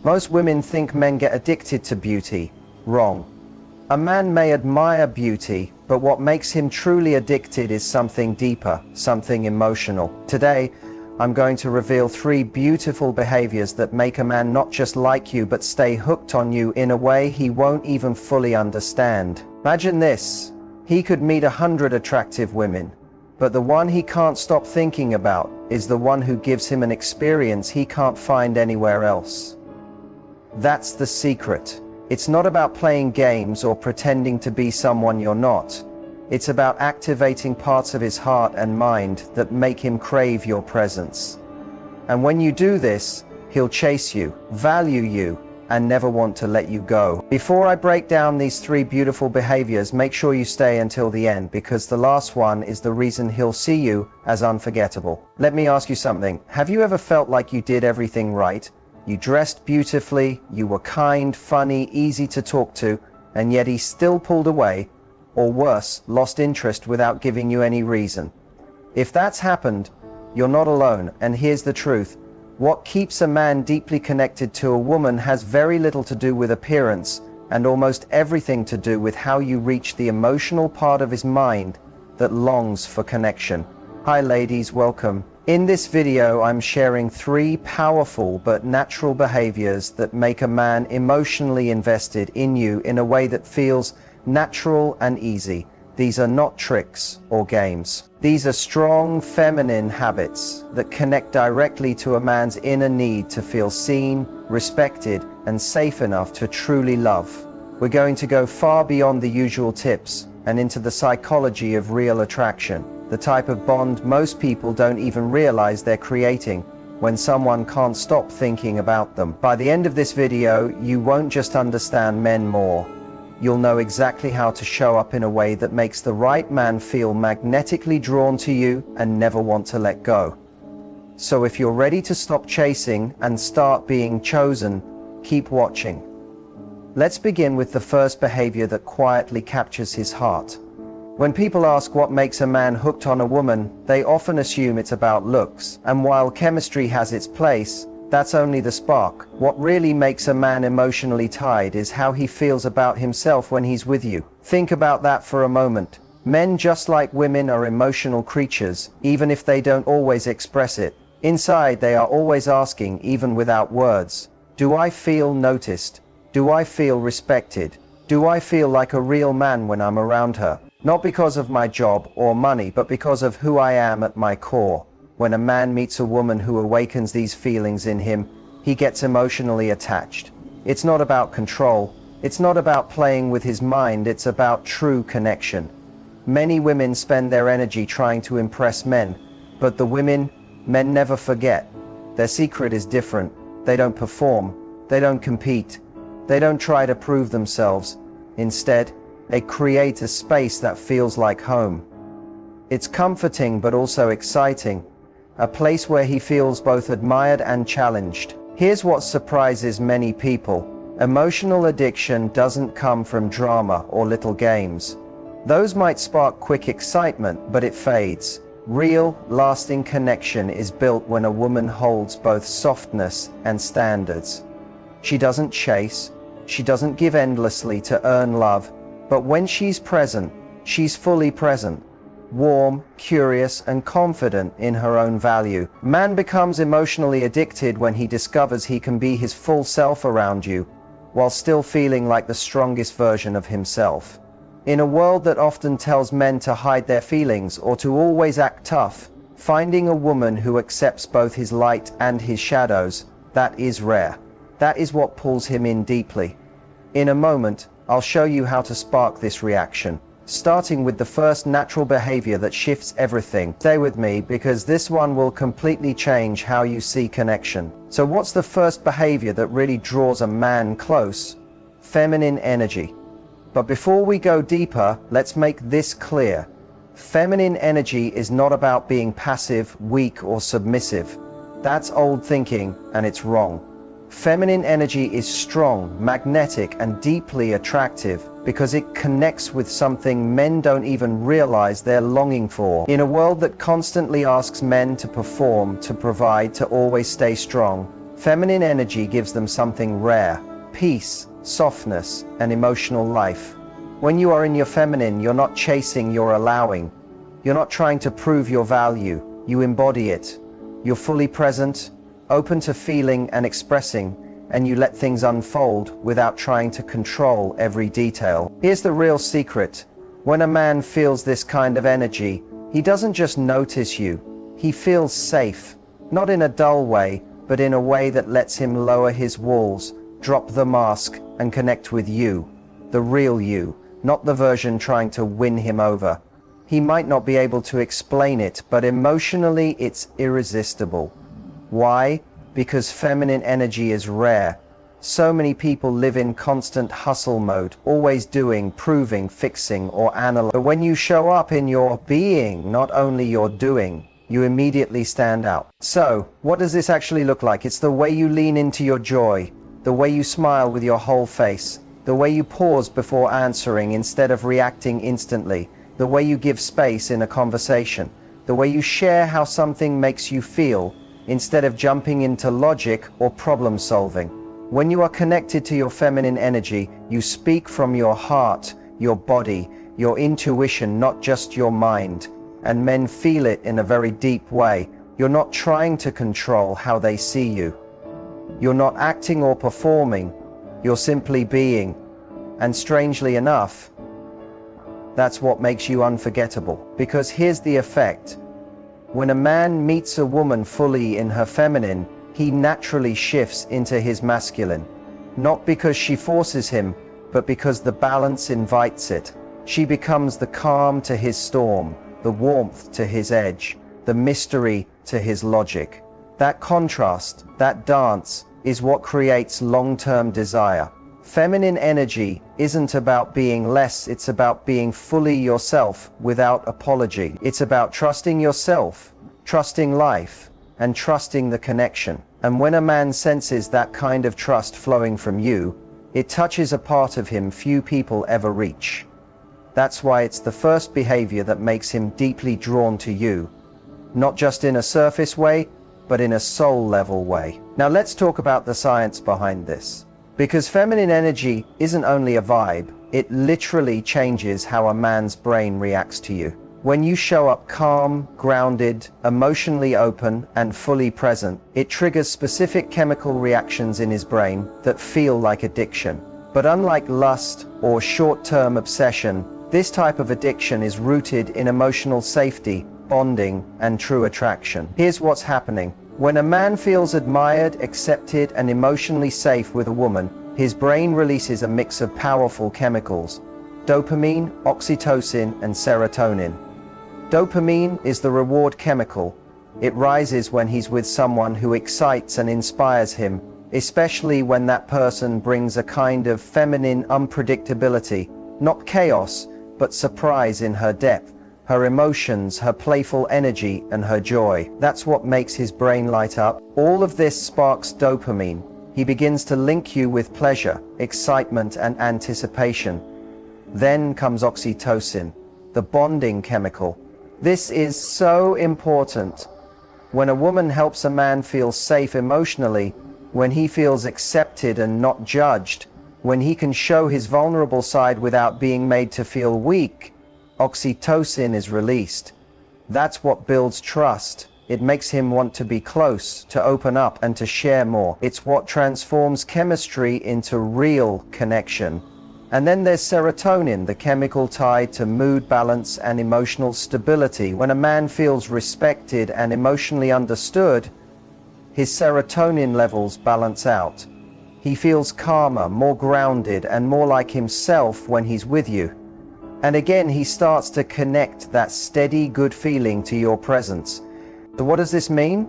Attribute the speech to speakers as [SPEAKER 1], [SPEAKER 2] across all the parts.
[SPEAKER 1] Most women think men get addicted to beauty. Wrong. A man may admire beauty, but what makes him truly addicted is something deeper, something emotional. Today, I'm going to reveal 3 beautiful behaviors that make a man not just like you, but stay hooked on you in a way he won't even fully understand. Imagine this. He could meet 100 attractive women, but the one he can't stop thinking about is the one who gives him an experience he can't find anywhere else. That's the secret. It's not about playing games or pretending to be someone you're not. It's about activating parts of his heart and mind that make him crave your presence. And when you do this, he'll chase you, value you, and never want to let you go. Before I break down these 3 beautiful behaviors, make sure you stay until the end, because the last one is the reason he'll see you as unforgettable. Let me ask you something. Have you ever felt like you did everything right? You dressed beautifully, you were kind, funny, easy to talk to, and yet he still pulled away, or worse, lost interest without giving you any reason? If that's happened, you're not alone, and here's the truth. What keeps a man deeply connected to a woman has very little to do with appearance, and almost everything to do with how you reach the emotional part of his mind that longs for connection. Hi ladies, welcome. In this video, I'm sharing 3 powerful but natural behaviors that make a man emotionally invested in you in a way that feels natural and easy. These are not tricks or games. These are strong feminine habits that connect directly to a man's inner need to feel seen, respected, and safe enough to truly love. We're going to go far beyond the usual tips and into the psychology of real attraction, the type of bond most people don't even realize they're creating when someone can't stop thinking about them. By the end of this video, you won't just understand men more. You'll know exactly how to show up in a way that makes the right man feel magnetically drawn to you and never want to let go. So if you're ready to stop chasing and start being chosen, keep watching. Let's begin with the first behavior that quietly captures his heart. When people ask what makes a man hooked on a woman, they often assume it's about looks, and while chemistry has its place, that's only the spark. What really makes a man emotionally tied is how he feels about himself when he's with you. Think about that for a moment. Men, just like women, are emotional creatures, even if they don't always express it. Inside, they are always asking, even without words, do I feel noticed? Do I feel respected? Do I feel like a real man when I'm around her? Not because of my job or money, but because of who I am at my core. When a man meets a woman who awakens these feelings in him, he gets emotionally attached. It's not about control. It's not about playing with his mind. It's about true connection. Many women spend their energy trying to impress men, but men never forget. Their secret is different. They don't perform. They don't compete. They don't try to prove themselves. Instead, they create a space that feels like home. It's comforting but also exciting. A place where he feels both admired and challenged. Here's what surprises many people. Emotional addiction doesn't come from drama or little games. Those might spark quick excitement, but it fades. Real, lasting connection is built when a woman holds both softness and standards. She doesn't chase, she doesn't give endlessly to earn love, but when she's present, she's fully present. Warm, curious, and confident in her own value. Man becomes emotionally addicted when he discovers he can be his full self around you, while still feeling like the strongest version of himself. In a world that often tells men to hide their feelings or to always act tough, finding a woman who accepts both his light and his shadows, that is rare. That is what pulls him in deeply. In a moment, I'll show you how to spark this reaction, starting with the first natural behavior that shifts everything. Stay with me, because this one will completely change how you see connection. So what's the first behavior that really draws a man close? Feminine energy. But before we go deeper, let's make this clear. Feminine energy is not about being passive, weak, or submissive. That's old thinking, and it's wrong. Feminine energy is strong, magnetic, and deeply attractive because it connects with something men don't even realize they're longing for. In a world that constantly asks men to perform, to provide, to always stay strong, Feminine energy gives them something rare: peace, softness, and emotional life. When you are in your feminine, you're not chasing, you're allowing. You're not trying to prove your value, you embody it. You're fully present, open to feeling and expressing, and you let things unfold without trying to control every detail. Here's the real secret. When a man feels this kind of energy, he doesn't just notice you, he feels safe. Not in a dull way, but in a way that lets him lower his walls, drop the mask, and connect with you, the real you, not the version trying to win him over. He might not be able to explain it, but emotionally it's irresistible. Why? Because feminine energy is rare. So many people live in constant hustle mode, always doing, proving, fixing, or analyzing. But when you show up in your being, not only your doing, you immediately stand out. So, what does this actually look like? It's the way you lean into your joy, the way you smile with your whole face, the way you pause before answering instead of reacting instantly, the way you give space in a conversation, the way you share how something makes you feel instead of jumping into logic or problem solving. When you are connected to your feminine energy, you speak from your heart, your body, your intuition, not just your mind. And men feel it in a very deep way. You're not trying to control how they see you. You're not acting or performing. You're simply being. And strangely enough, that's what makes you unforgettable. Because here's the effect. When a man meets a woman fully in her feminine, he naturally shifts into his masculine. Not because she forces him, but because the balance invites it. She becomes the calm to his storm, the warmth to his edge, the mystery to his logic. That contrast, that dance, is what creates long-term desire. Feminine energy isn't about being less, it's about being fully yourself without apology. It's about trusting yourself, trusting life, and trusting the connection. And when a man senses that kind of trust flowing from you, it touches a part of him few people ever reach. That's why it's the first behavior that makes him deeply drawn to you, not just in a surface way, but in a soul-level way. Now let's talk about the science behind this. Because feminine energy isn't only a vibe, it literally changes how a man's brain reacts to you. When you show up calm, grounded, emotionally open, and fully present, it triggers specific chemical reactions in his brain that feel like addiction. But unlike lust or short-term obsession, this type of addiction is rooted in emotional safety, bonding, and true attraction. Here's what's happening. When a man feels admired, accepted, and emotionally safe with a woman, his brain releases a mix of powerful chemicals: dopamine, oxytocin, and serotonin. Dopamine is the reward chemical. It rises when he's with someone who excites and inspires him, especially when that person brings a kind of feminine unpredictability, not chaos, but surprise in her depth, her emotions, her playful energy, and her joy. That's what makes his brain light up. All of this sparks dopamine. He begins to link you with pleasure, excitement, and anticipation. Then comes oxytocin, the bonding chemical. This is so important. When a woman helps a man feel safe emotionally, when he feels accepted and not judged, when he can show his vulnerable side without being made to feel weak, oxytocin is released. That's what builds trust. It makes him want to be close, to open up, and to share more. It's what transforms chemistry into real connection. And then there's serotonin, the chemical tied to mood balance and emotional stability. When a man feels respected and emotionally understood, his serotonin levels balance out. He feels calmer, more grounded, and more like himself when he's with you. And again, he starts to connect that steady, good feeling to your presence. So what does this mean?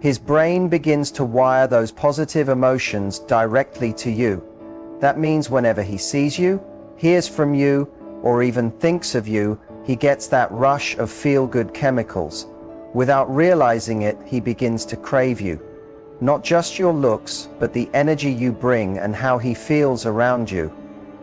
[SPEAKER 1] His brain begins to wire those positive emotions directly to you. That means whenever he sees you, hears from you, or even thinks of you, he gets that rush of feel-good chemicals. Without realizing it, he begins to crave you. Not just your looks, but the energy you bring and how he feels around you.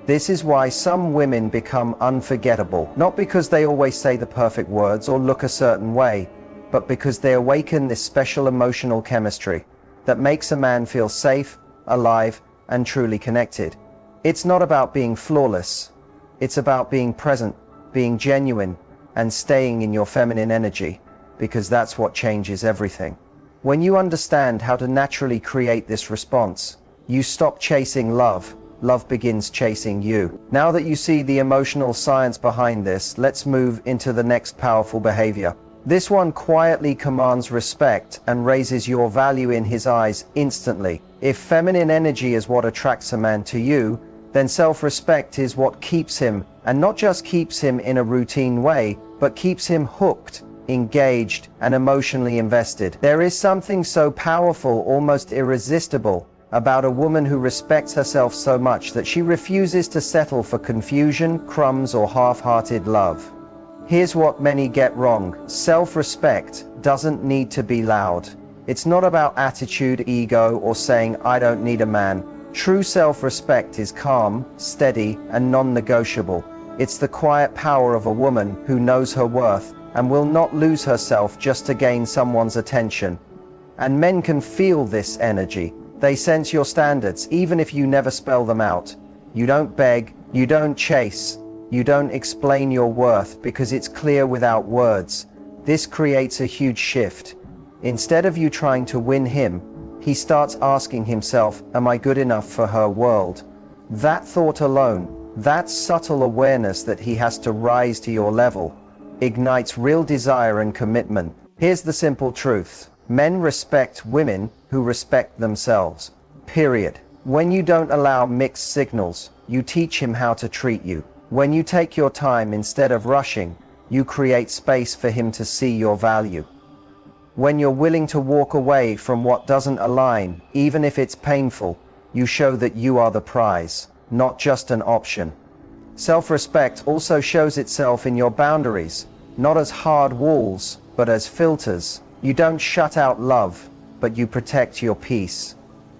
[SPEAKER 1] This is why some women become unforgettable, not because they always say the perfect words or look a certain way, but because they awaken this special emotional chemistry. that makes a man feel safe, alive, and truly connected. It's not about being flawless. It's about being present, being genuine, and staying in your feminine energy, because that's what changes everything. When you understand how to naturally create this response, you stop chasing love. Love begins chasing you. Now that you see the emotional science behind this, let's move into the next powerful behavior. This one quietly commands respect and raises your value in his eyes instantly. If feminine energy is what attracts a man to you, then self-respect is what keeps him, and not just keeps him in a routine way, but keeps him hooked, engaged, and emotionally invested. There is something so powerful, almost irresistible, about a woman who respects herself so much that she refuses to settle for confusion, crumbs, or half-hearted love. Here's what many get wrong. Self-respect doesn't need to be loud. It's not about attitude, ego, or saying, "I don't need a man." True self-respect is calm, steady, and non-negotiable. It's the quiet power of a woman who knows her worth and will not lose herself just to gain someone's attention. And men can feel this energy. They sense your standards, even if you never spell them out. You don't beg, you don't chase, you don't explain your worth because it's clear without words. This creates a huge shift. Instead of you trying to win him, he starts asking himself, am I good enough for her world? That thought alone, that subtle awareness that he has to rise to your level, ignites real desire and commitment. Here's the simple truth. Men respect women who respect themselves. Period. When you don't allow mixed signals, you teach him how to treat you. When you take your time instead of rushing, you create space for him to see your value. When you're willing to walk away from what doesn't align, even if it's painful, you show that you are the prize, not just an option. Self-respect also shows itself in your boundaries, not as hard walls, but as filters. You don't shut out love, but you protect your peace.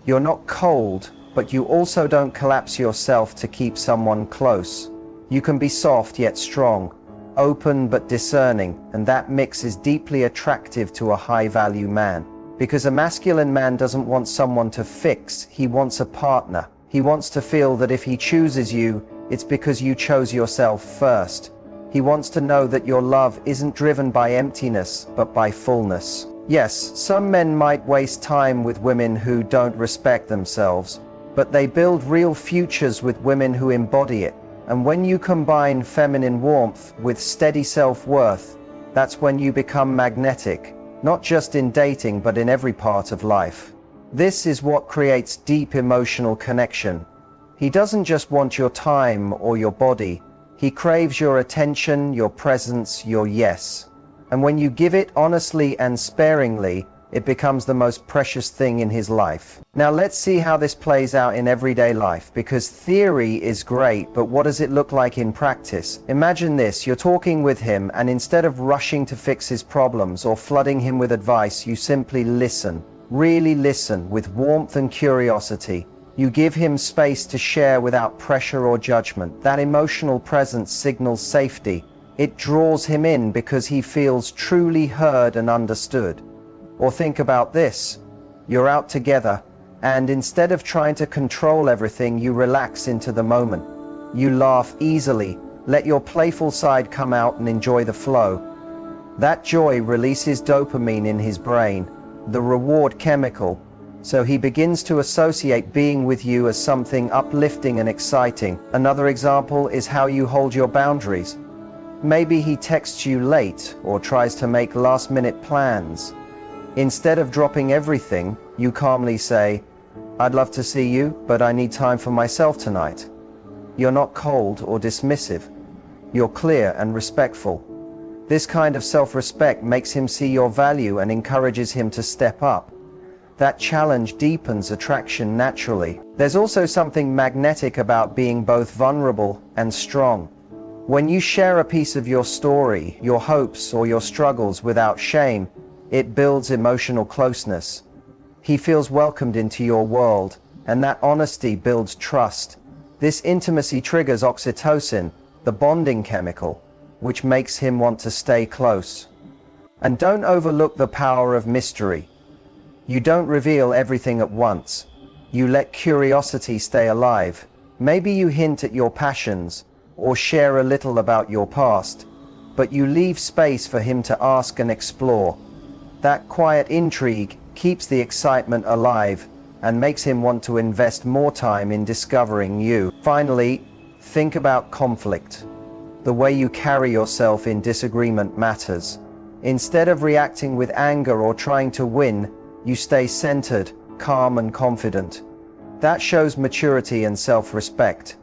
[SPEAKER 1] You're not cold, but you also don't collapse yourself to keep someone close. You can be soft yet strong, open but discerning, and that mix is deeply attractive to a high-value man. Because a masculine man doesn't want someone to fix, he wants a partner. He wants to feel that if he chooses you, it's because you chose yourself first. He wants to know that your love isn't driven by emptiness, but by fullness. Yes, some men might waste time with women who don't respect themselves, but they build real futures with women who embody it. And when you combine feminine warmth with steady self-worth, that's when you become magnetic, not just in dating, but in every part of life. This is what creates deep emotional connection. He doesn't just want your time or your body. He craves your attention, your presence, your yes. And when you give it honestly and sparingly, it becomes the most precious thing in his life. Now let's see how this plays out in everyday life, because theory is great, but what does it look like in practice? Imagine this, you're talking with him, and instead of rushing to fix his problems or flooding him with advice, you simply listen. Really listen with warmth and curiosity. You give him space to share without pressure or judgment. That emotional presence signals safety. It draws him in because he feels truly heard and understood. Or think about this. You're out together, and instead of trying to control everything, you relax into the moment. You laugh easily, let your playful side come out and enjoy the flow. That joy releases dopamine in his brain, the reward chemical, so he begins to associate being with you as something uplifting and exciting. Another example is how you hold your boundaries. Maybe he texts you late or tries to make last-minute plans. Instead of dropping everything, you calmly say, "I'd love to see you, but I need time for myself tonight." You're not cold or dismissive. You're clear and respectful. This kind of self-respect makes him see your value and encourages him to step up. That challenge deepens attraction naturally. There's also something magnetic about being both vulnerable and strong. When you share a piece of your story, your hopes, or your struggles without shame, it builds emotional closeness. He feels welcomed into your world, and that honesty builds trust. This intimacy triggers oxytocin, the bonding chemical, which makes him want to stay close. And don't overlook the power of mystery. You don't reveal everything at once. You let curiosity stay alive. Maybe you hint at your passions, or share a little about your past, but you leave space for him to ask and explore. That quiet intrigue keeps the excitement alive and makes him want to invest more time in discovering you. Finally, think about conflict. The way you carry yourself in disagreement matters. Instead of reacting with anger or trying to win, you stay centered, calm and confident. That shows maturity and self-respect.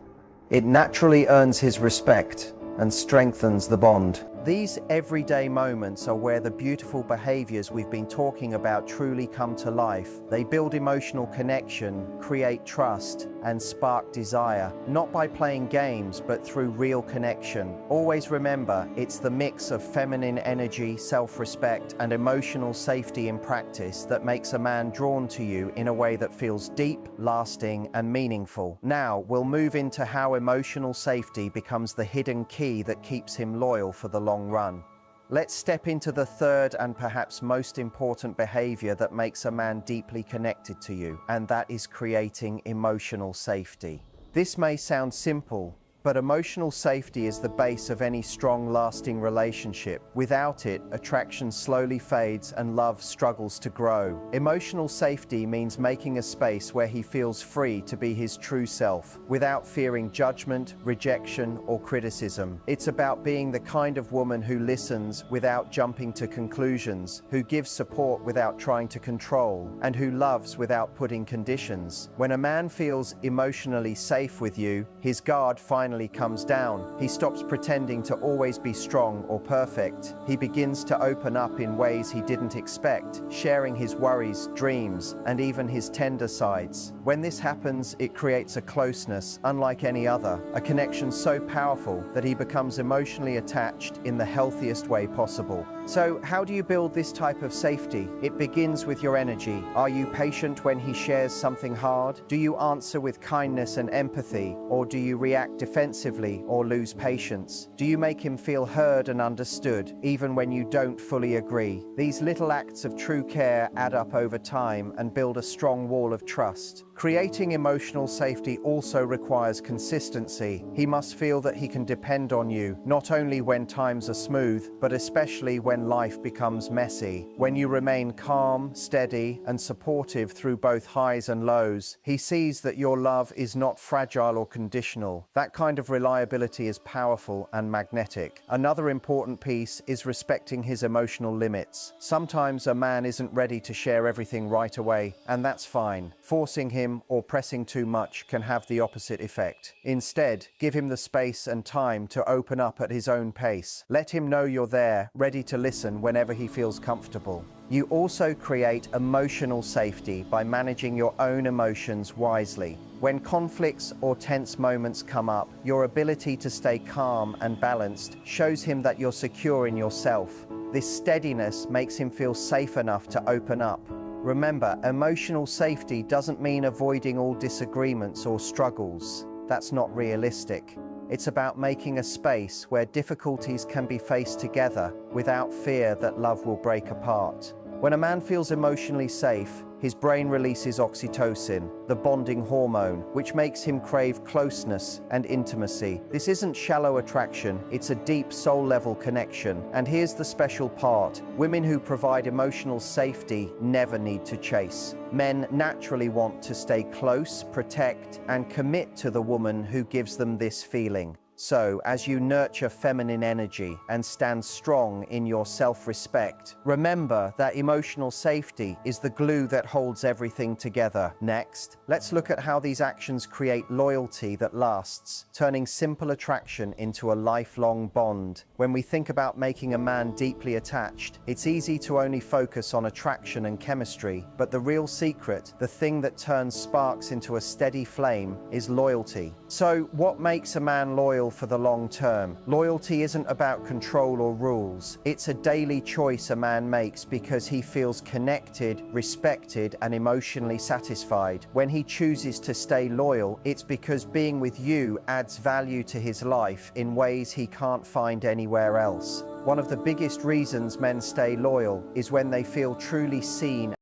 [SPEAKER 1] It naturally earns his respect and strengthens the bond. These everyday moments are where the beautiful behaviors we've been talking about truly come to life. They build emotional connection, create trust, and spark desire, not by playing games, but through real connection. Always remember, it's the mix of feminine energy, self-respect, and emotional safety in practice that makes a man drawn to you in a way that feels deep, lasting, and meaningful. Now, we'll move into how emotional safety becomes the hidden key that keeps him loyal for the long run. Let's step into the third and perhaps most important behavior that makes a man deeply connected to you, and that is creating emotional safety. This may sound simple, but emotional safety is the base of any strong, lasting relationship. Without it, attraction slowly fades and love struggles to grow. Emotional safety means making a space where he feels free to be his true self, without fearing judgment, rejection, or criticism. It's about being the kind of woman who listens without jumping to conclusions, who gives support without trying to control, and who loves without putting conditions. When a man feels emotionally safe with you, his guard finally comes down. He stops pretending to always be strong or perfect. He begins to open up in ways he didn't expect, sharing his worries, dreams, and even his tender sides. When this happens, it creates a closeness unlike any other, a connection so powerful that he becomes emotionally attached in the healthiest way possible. So, how do you build this type of safety? It begins with your energy. Are you patient when he shares something hard? Do you answer with kindness and empathy, or do you react defensively or lose patience? Do you make him feel heard and understood, even when you don't fully agree? These little acts of true care add up over time and build a strong wall of trust. Creating emotional safety also requires consistency. He must feel that he can depend on you, not only when times are smooth, but especially when life becomes messy. When you remain calm, steady, and supportive through both highs and lows, he sees that your love is not fragile or conditional. That kind of reliability is powerful and magnetic. Another important piece is respecting his emotional limits. Sometimes a man isn't ready to share everything right away, and that's fine. Forcing him or pressing too much can have the opposite effect. Instead, give him the space and time to open up at his own pace. Let him know you're there, ready to listen whenever he feels comfortable. You also create emotional safety by managing your own emotions wisely. When conflicts or tense moments come up, your ability to stay calm and balanced shows him that you're secure in yourself. This steadiness makes him feel safe enough to open up. Remember, emotional safety doesn't mean avoiding all disagreements or struggles. That's not realistic. It's about making a space where difficulties can be faced together without fear that love will break apart. When a man feels emotionally safe, his brain releases oxytocin, the bonding hormone, which makes him crave closeness and intimacy. This isn't shallow attraction, it's a deep soul-level connection. And here's the special part. Women who provide emotional safety never need to chase. Men naturally want to stay close, protect, and commit to the woman who gives them this feeling. So, as you nurture feminine energy and stand strong in your self-respect, remember that emotional safety is the glue that holds everything together. Next, let's look at how these actions create loyalty that lasts, turning simple attraction into a lifelong bond. When we think about making a man deeply attached, it's easy to only focus on attraction and chemistry, but the real secret, the thing that turns sparks into a steady flame, is loyalty. So, what makes a man loyal for the long term? Loyalty isn't about control or rules. It's a daily choice a man makes because he feels connected, respected, and emotionally satisfied. When he chooses to stay loyal, it's because being with you adds value to his life in ways he can't find anywhere else. One of the biggest reasons men stay loyal is when they feel truly seen